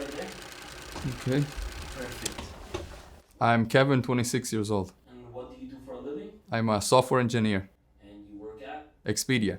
right there. Okay. Perfect. I'm Kevin, 26 years old. And what do you do for a living? I'm a software engineer. And you work at? Expedia.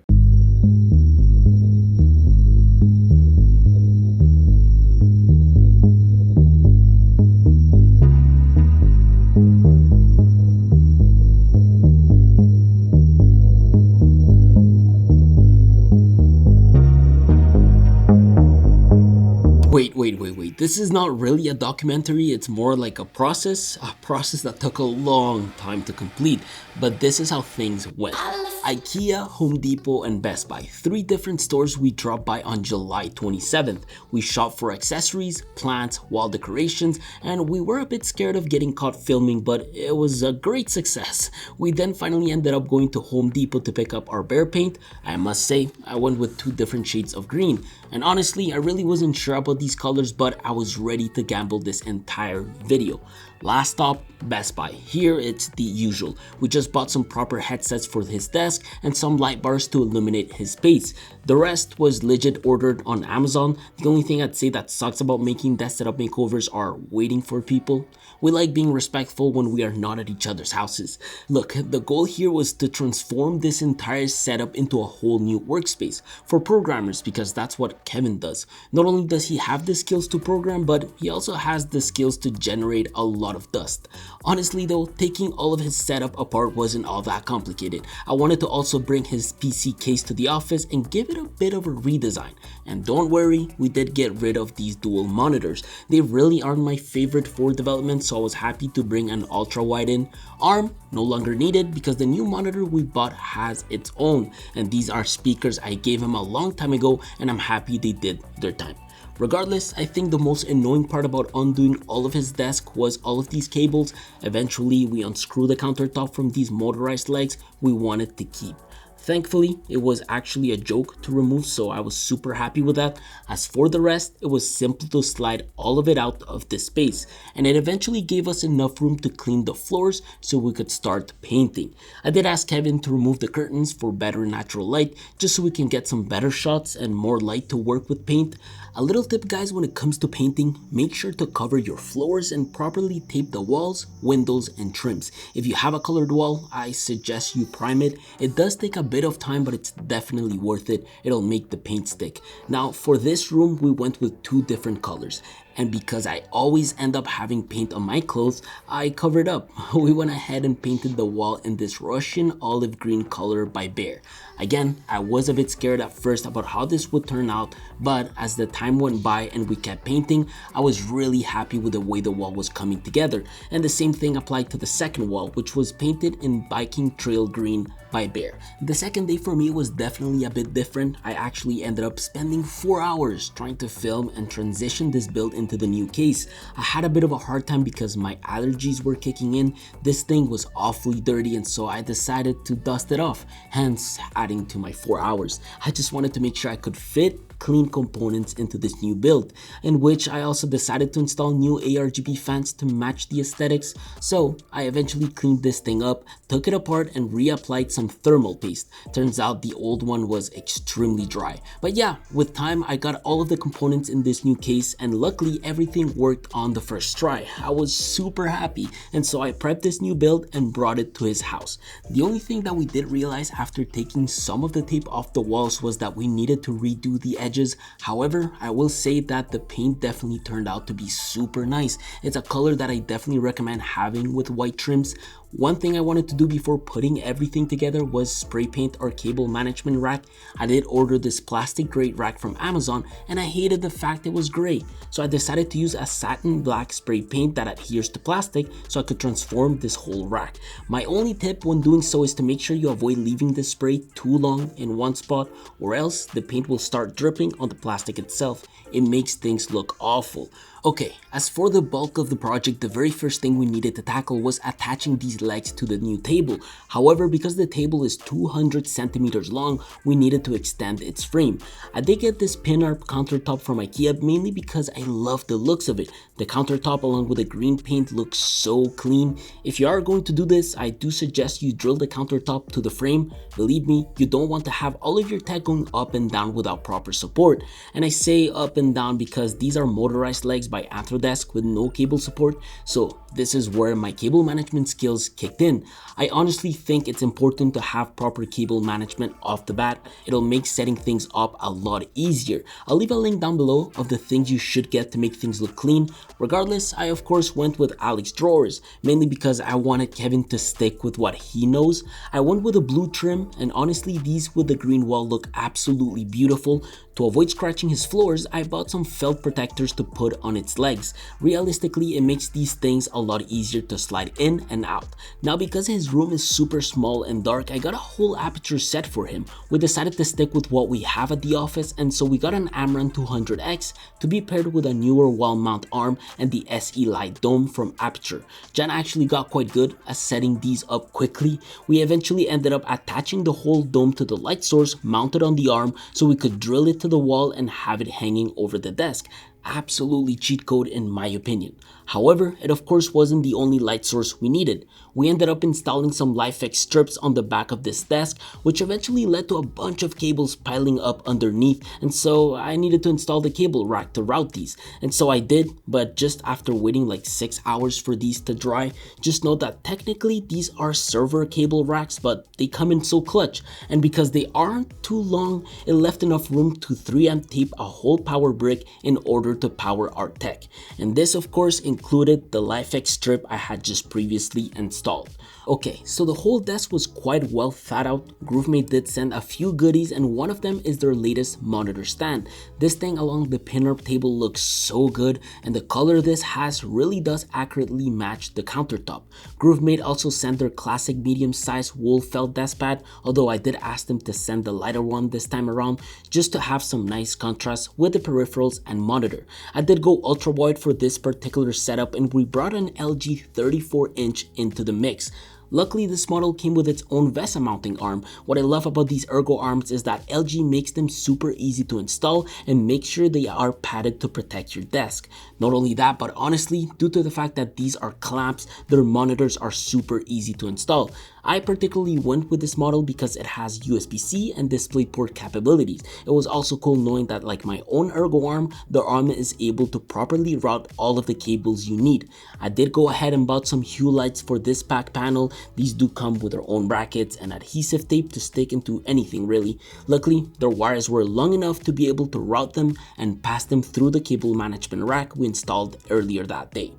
Wait. This is not really a documentary. It's more like a process that took a long time to complete. But this is how things went. IKEA, Home Depot, and Best Buy. 3 different stores we dropped by on July 27th. We shopped for accessories, plants, wall decorations, and we were a bit scared of getting caught filming, but it was a great success. We then finally ended up going to Home Depot to pick up our bear paint. I must say, I went with 2 different shades of green. And honestly, I really wasn't sure about these colors, but I was ready to gamble this entire video. Last stop, Best Buy. Here it's the usual. We just bought some proper headsets for his desk and some light bars to illuminate his space. The rest was legit ordered on Amazon. The only thing I'd say that sucks about making desk setup makeovers are waiting for people. We like being respectful when we are not at each other's houses. Look, the goal here was to transform this entire setup into a whole new workspace for programmers, because that's what Kevin does. Not only does he have the skills to program, but he also has the skills to generate a lot of dust. Honestly though, taking all of his setup apart wasn't all that complicated. I wanted to also bring his PC case to the office and give it a bit of a redesign. And don't worry, we did get rid of these dual monitors. They really aren't my favorite for development, so I was happy to bring an ultra wide in. ARM no longer needed because the new monitor we bought has its own, and these are speakers I gave him a long time ago, and I'm happy they did their time. Regardless, I think the most annoying part about undoing all of his desk was all of these cables. Eventually, we unscrewed the countertop from these motorized legs we wanted to keep. Thankfully, it was actually a joke to remove, so I was super happy with that. As for the rest, it was simple to slide all of it out of this space, and it eventually gave us enough room to clean the floors so we could start painting. I did ask Kevin to remove the curtains for better natural light, just so we can get some better shots and more light to work with paint. A little tip guys, when it comes to painting, make sure to cover your floors and properly tape the walls, windows, and trims. If you have a colored wall, I suggest you prime it. It does take a bit of time, but it's definitely worth it. It'll make the paint stick. Now for this room, we went with 2 different colors. And because I always end up having paint on my clothes, I covered up. We went ahead and painted the wall in this Russian olive green color by Bear. Again, I was a bit scared at first about how this would turn out, but as the time went by and we kept painting, I was really happy with the way the wall was coming together. And the same thing applied to the second wall, which was painted in biking trail green by Bear. The second day for me was definitely a bit different. I actually ended up spending 4 hours trying to film and transition this build into the new case. I had a bit of a hard time because my allergies were kicking in. This thing was awfully dirty, and so I decided to dust it off, hence adding to my 4 hours. I just wanted to make sure I could fit clean components into this new build, in which I also decided to install new ARGB fans to match the aesthetics. So I eventually cleaned this thing up, took it apart, and reapplied some thermal paste. Turns out the old one was extremely dry. But yeah, with time I got all of the components in this new case, and luckily everything worked on the first try. I was super happy, and so I prepped this new build and brought it to his house. The only thing that we did realize after taking some of the tape off the walls was that we needed to redo the edges. However, I will say that the paint definitely turned out to be super nice. It's a color that I definitely recommend having with white trims. One thing I wanted to do before putting everything together was spray paint our cable management rack. I did order this plastic gray rack from Amazon, and I hated the fact it was gray. So I decided to use a satin black spray paint that adheres to plastic so I could transform this whole rack. My only tip when doing so is to make sure you avoid leaving the spray too long in one spot, or else the paint will start dripping on the plastic itself. It makes things look awful. Okay, as for the bulk of the project, the very first thing we needed to tackle was attaching these these legs to the new table. However, because the table is 200 centimeters long, we needed to extend its frame. I did get this pin art countertop from IKEA mainly because I love the looks of it. The countertop along with the green paint looks so clean. If you are going to do this, I do suggest you drill the countertop to the frame. Believe me, you don't want to have all of your tech going up and down without proper support. And I say up and down because these are motorized legs by Anthrodesk with no cable support, so this is where my cable management skills kicked in. I honestly think it's important to have proper cable management off the bat. It'll make setting things up a lot easier. I'll leave a link down below of the things you should get to make things look clean. Regardless, I of course went with Alex drawers, mainly because I wanted Kevin to stick with what he knows. I went with a blue trim, and honestly these with the green wall look absolutely beautiful. To avoid scratching his floors, I bought some felt protectors to put on its legs. Realistically, it makes these things a lot easier to slide in and out. Now because his room is super small and dark, I got a whole aperture set for him. We decided to stick with what we have at the office, and so we got an Amran 200X to be paired with a newer wall mount arm and the SE Light Dome from Aperture. Jan actually got quite good at setting these up quickly. We eventually ended up attaching the whole dome to the light source mounted on the arm so we could drill it to the wall and have it hanging over the desk. Absolutely cheat code in my opinion. However, it of course wasn't the only light source we needed. We ended up installing some LifeX strips on the back of this desk, which eventually led to a bunch of cables piling up underneath, and so I needed to install the cable rack to route these. And so I did, but just after waiting like 6 hours for these to dry. Just note that technically these are server cable racks, but they come in so clutch, and because they aren't too long, it left enough room to 3M tape a whole power brick in order to power our tech. And this of course included the LifeX strip I had just previously installed. Okay, so the whole desk was quite well thought out. GrooveMate did send a few goodies, and one of them is their latest monitor stand. This thing along the pinup table looks so good, and the color this has really does accurately match the countertop. GrooveMate also sent their classic medium-sized wool felt desk pad, although I did ask them to send the lighter one this time around just to have some nice contrast with the peripherals and monitor. I did go ultra wide for this particular setup, and we brought an LG 34-inch into the mix. Luckily, this model came with its own VESA mounting arm. What I love about these ergo arms is that LG makes them super easy to install and make sure they are padded to protect your desk. Not only that, but honestly, due to the fact that these are clamps, their monitors are super easy to install. I particularly went with this model because it has USB-C and DisplayPort capabilities. It was also cool knowing that like my own ergo arm, the arm is able to properly route all of the cables you need. I did go ahead and bought some hue lights for this back panel. These do come with their own brackets and adhesive tape to stick into anything really. Luckily, their wires were long enough to be able to route them and pass them through the cable management rack we installed earlier that day.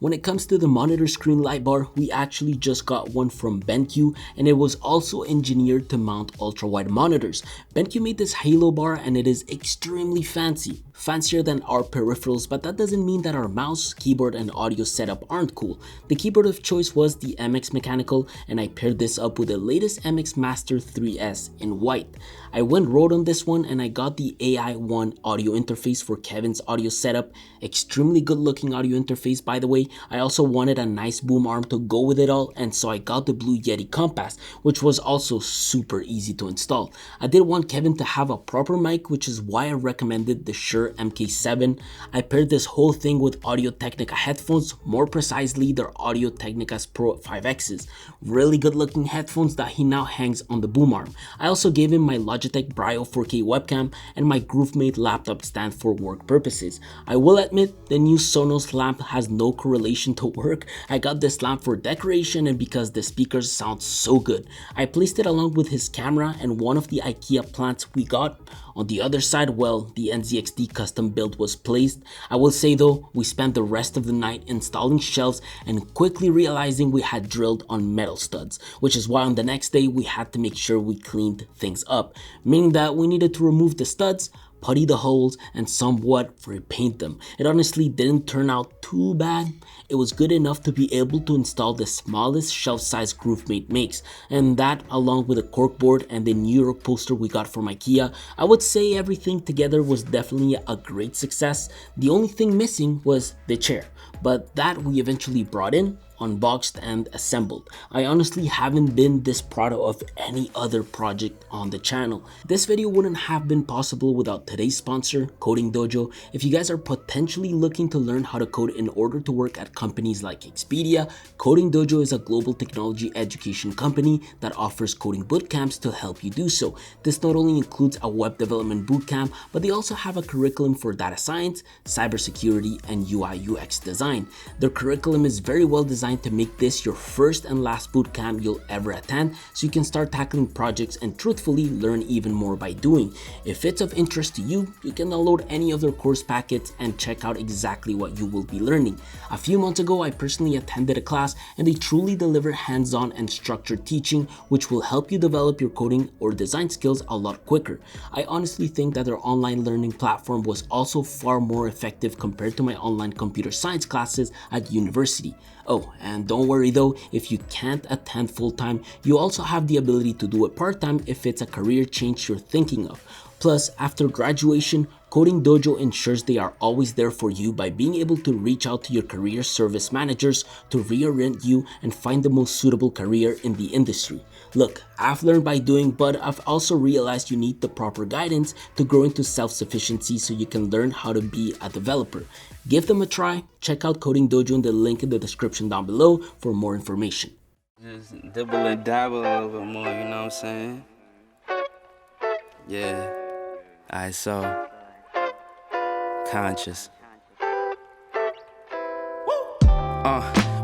When it comes to the monitor screen light bar, we actually just got one from BenQ, and it was also engineered to mount ultra wide monitors. BenQ made this halo bar and it is extremely fancy. Fancier than our peripherals, but that doesn't mean that our mouse, keyboard, and audio setup aren't cool. The keyboard of choice was the MX Mechanical, and I paired this up with the latest MX Master 3S in white. I went road on this one, and I got the AI1 audio interface for Kevin's audio setup. Extremely good looking audio interface, by the way. I also wanted a nice boom arm to go with it all, and so I got the Blue Yeti Compass, which was also super easy to install. I did want Kevin to have a proper mic, which is why I recommended the Shure MK7. I paired this whole thing with Audio-Technica headphones, more precisely their Audio-Technica's Pro 5Xs. Really good looking headphones that he now hangs on the boom arm. I also gave him my Logitech Brio 4K webcam and my GrooveMate laptop stand for work purposes. I will admit the new Sonos lamp has no correlation to work. I got this lamp for decoration and because the speakers sound so good. I placed it along with his camera and one of the IKEA plants we got. On the other side, well, the NZXT custom build was placed. I will say though, we spent the rest of the night installing shelves and quickly realizing we had drilled on metal studs, which is why on the next day we had to make sure we cleaned things up, meaning that we needed to remove the studs, putty the holes, and somewhat repaint them. It honestly didn't turn out too bad. It was good enough to be able to install the smallest shelf size GrooveMate makes, and that along with a corkboard and the New York poster we got from IKEA, I would say everything together was definitely a great success. The only thing missing was the chair, but that we eventually brought in, unboxed, and assembled. I honestly haven't been this proud of any other project on the channel. This video wouldn't have been possible without today's sponsor, Coding Dojo. If you guys are potentially looking to learn how to code in order to work at companies like Expedia, Coding Dojo is a global technology education company that offers coding bootcamps to help you do so. This not only includes a web development bootcamp, but they also have a curriculum for data science, cybersecurity, and UI UX design. Their curriculum is very well designed to make this your first and last bootcamp you'll ever attend, so you can start tackling projects and truthfully learn even more by doing. If it's of interest to you, you can download any of their course packets and check out exactly what you will be learning. A few months ago, I personally attended a class and they truly deliver hands-on and structured teaching, which will help you develop your coding or design skills a lot quicker. I honestly think that their online learning platform was also far more effective compared to my online computer science classes at university. Oh, and don't worry though, if you can't attend full-time, you also have the ability to do it part-time if it's a career change you're thinking of. Plus, after graduation, Coding Dojo ensures they are always there for you by being able to reach out to your career service managers to reorient you and find the most suitable career in the industry. Look, I've learned by doing, but I've also realized you need the proper guidance to grow into self-sufficiency so you can learn how to be a developer. Give them a try. Check out Coding Dojo in the link in the description down below for more information. Just dibble and dabble a little bit more, you know what I'm saying? Yeah. Alright, so conscious.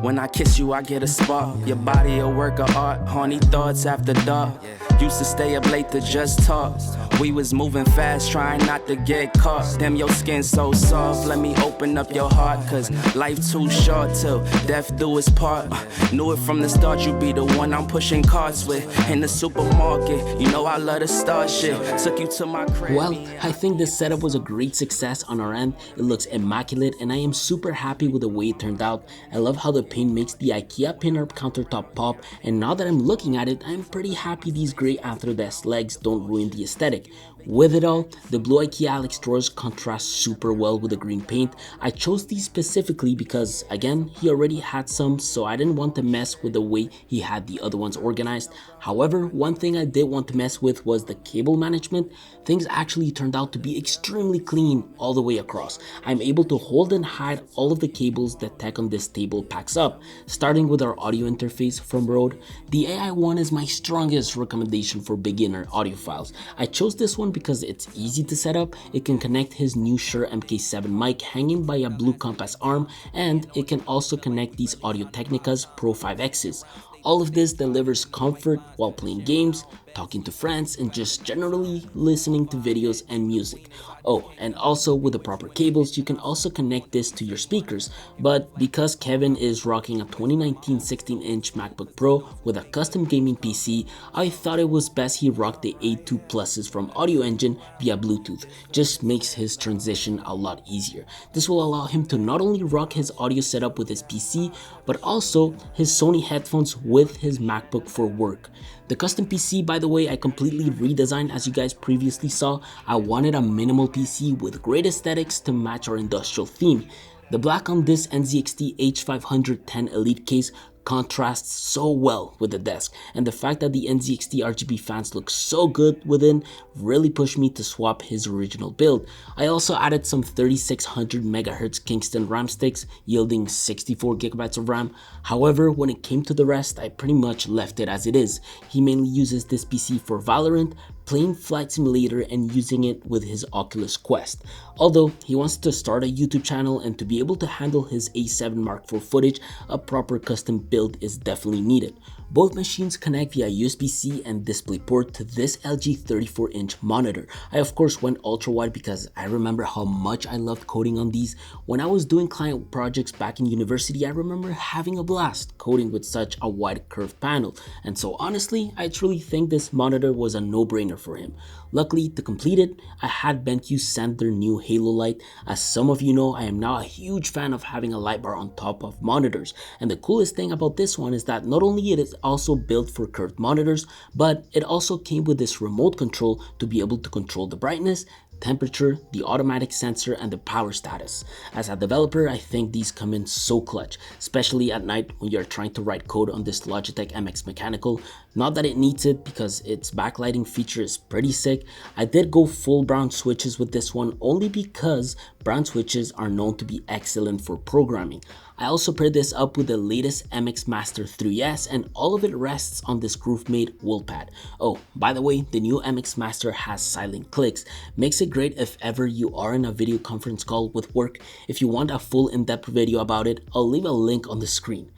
When I kiss you, I get a spark. Your body a work of art. Horny thoughts after dark. Used to stay up late to just talk. We was moving fast, trying not to get caught. Damn, your skin so soft. Let me open up your heart, cause life too short till death do its part. Knew it from the start, you be the one I'm pushing carts with. In the supermarket, you know I love to start shit. Took you to my crib. Well, I think this setup was a great success on our end. It looks immaculate and I am super happy with the way it turned out. I love how the paint makes the IKEA pin-up countertop pop, and now that I'm looking at it, I'm pretty happy these gray Anthrodesk legs don't ruin the aesthetic. With it all, the blue IKEA Alex drawers contrast super well with the green paint. I chose these specifically because, again, he already had some, so I didn't want to mess with the way he had the other ones organized. However, one thing I did want to mess with was the cable management. Things actually turned out to be extremely clean all the way across. I'm able to hold and hide all of the cables that tech on this table packs up. Starting with our audio interface from Rode, the AI one is my strongest recommendation for beginner audiophiles. I chose this one because it's easy to set up. It can connect his new Shure MK7 mic hanging by a blue compass arm, and it can also connect these Audio-Technica's Pro 5Xs. All of this delivers comfort while playing games, talking to friends, and just generally listening to videos and music. Oh, and also with the proper cables, you can also connect this to your speakers. But because Kevin is rocking a 2019 16-inch MacBook Pro with a custom gaming PC, I thought it was best he rocked the A2 Pluses from Audio Engine via Bluetooth. Just makes his transition a lot easier. This will allow him to not only rock his audio setup with his PC, but also his Sony headphones with his MacBook for work. The custom PC, by the way, I completely redesigned. As you guys previously saw, I wanted a minimal PC with great aesthetics to match our industrial theme. The black on this NZXT H510 Elite case contrasts so well with the desk, and the fact that the NZXT RGB fans look so good within really pushed me to swap his original build. I also added some 3600 MHz Kingston RAM sticks, yielding 64 GB of RAM. However, when it came to the rest, I pretty much left it as it is. He mainly uses this PC for Valorant, playing Flight Simulator, and using it with his Oculus Quest. Although he wants to start a YouTube channel, and to be able to handle his A7 Mark IV footage, a proper custom build is definitely needed. Both machines connect via USB-C and DisplayPort to this LG 34-inch monitor. I of course went ultra wide because I remember how much I loved coding on these. When I was doing client projects back in university, I remember having a blast coding with such a wide curved panel. And so honestly, I truly think this monitor was a no-brainer for him. Luckily, to complete it, I had BenQ send their new Halo light. As some of you know, I am now a huge fan of having a light bar on top of monitors. And the coolest thing about this one is that not only it is also built for curved monitors, but it also came with this remote control to be able to control the brightness, temperature, the automatic sensor, and the power status. As a developer, I think these come in so clutch, especially at night when you're trying to write code on this Logitech MX Mechanical. Not that it needs it because its backlighting feature is pretty sick. I did go full brown switches with this one only because brown switches are known to be excellent for programming. I also paired this up with the latest MX Master 3S, and all of it rests on this GrooveMate wool pad. Oh, by the way, the new MX Master has silent clicks. Makes it great if ever you are in a video conference call with work. If you want a full in-depth video about it, I'll leave a link on the screen.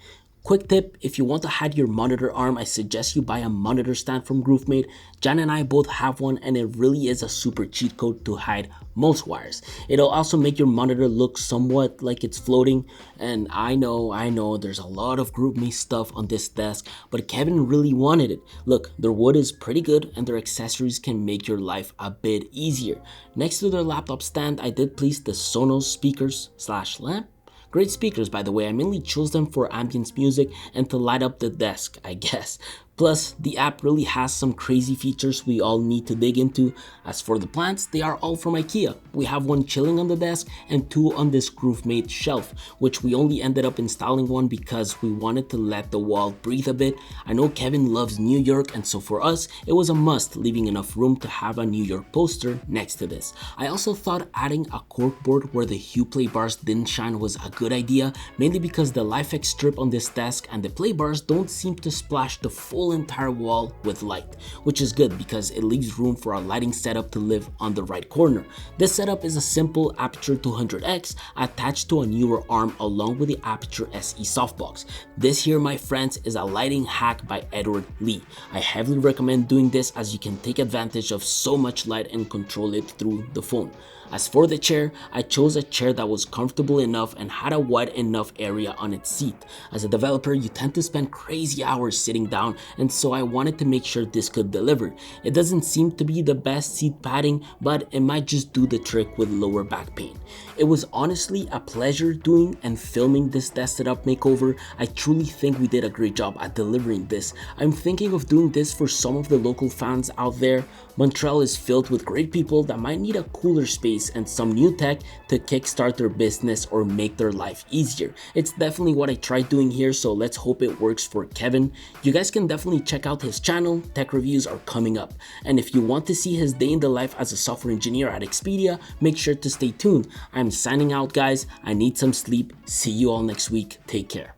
Quick tip, if you want to hide your monitor arm, I suggest you buy a monitor stand from GrooveMate. Jan and I both have one, and it really is a super cheat code to hide most wires. It'll also make your monitor look somewhat like it's floating. And I know there's a lot of GrooveMate stuff on this desk, but Kevin really wanted it. Look, their wood is pretty good and their accessories can make your life a bit easier. Next to their laptop stand, I did place the Sonos speakers / lamp. Great speakers, by the way. I mainly chose them for ambience music and to light up the desk, I guess. Plus, the app really has some crazy features we all need to dig into. As for the plants, they are all from IKEA. We have one chilling on the desk and two on this GrooveMate shelf, which we only ended up installing one because we wanted to let the wall breathe a bit. I know Kevin loves New York, and so for us, it was a must, leaving enough room to have a New York poster next to this. I also thought adding a corkboard where the Hue play bars didn't shine was a good idea, mainly because the LifeX strip on this desk and the play bars don't seem to splash the full entire wall with light, which is good because it leaves room for a lighting setup to live on the right corner. This setup is a simple Aperture 200X attached to a newer arm along with the Aperture SE softbox. This here, my friends, is a lighting hack by Edward Lee. I heavily recommend doing this as you can take advantage of so much light and control it through the phone. As for the chair, I chose a chair that was comfortable enough and had a wide enough area on its seat. As a developer, you tend to spend crazy hours sitting down, and so I wanted to make sure this could deliver. It doesn't seem to be the best seat padding, but it might just do the trick with lower back pain. It was honestly a pleasure doing and filming this desk setup makeover. I truly think we did a great job at delivering this. I'm thinking of doing this for some of the local fans out there. Montreal is filled with great people that might need a cooler space and some new tech to kickstart their business or make their life easier. It's definitely what I tried doing here, so let's hope it works for Kevin. You guys can definitely check out his channel. Tech reviews are coming up. And if you want to see his day in the life as a software engineer at Expedia, make sure to stay tuned. I'm signing out, guys. I need some sleep. See you all next week. Take care.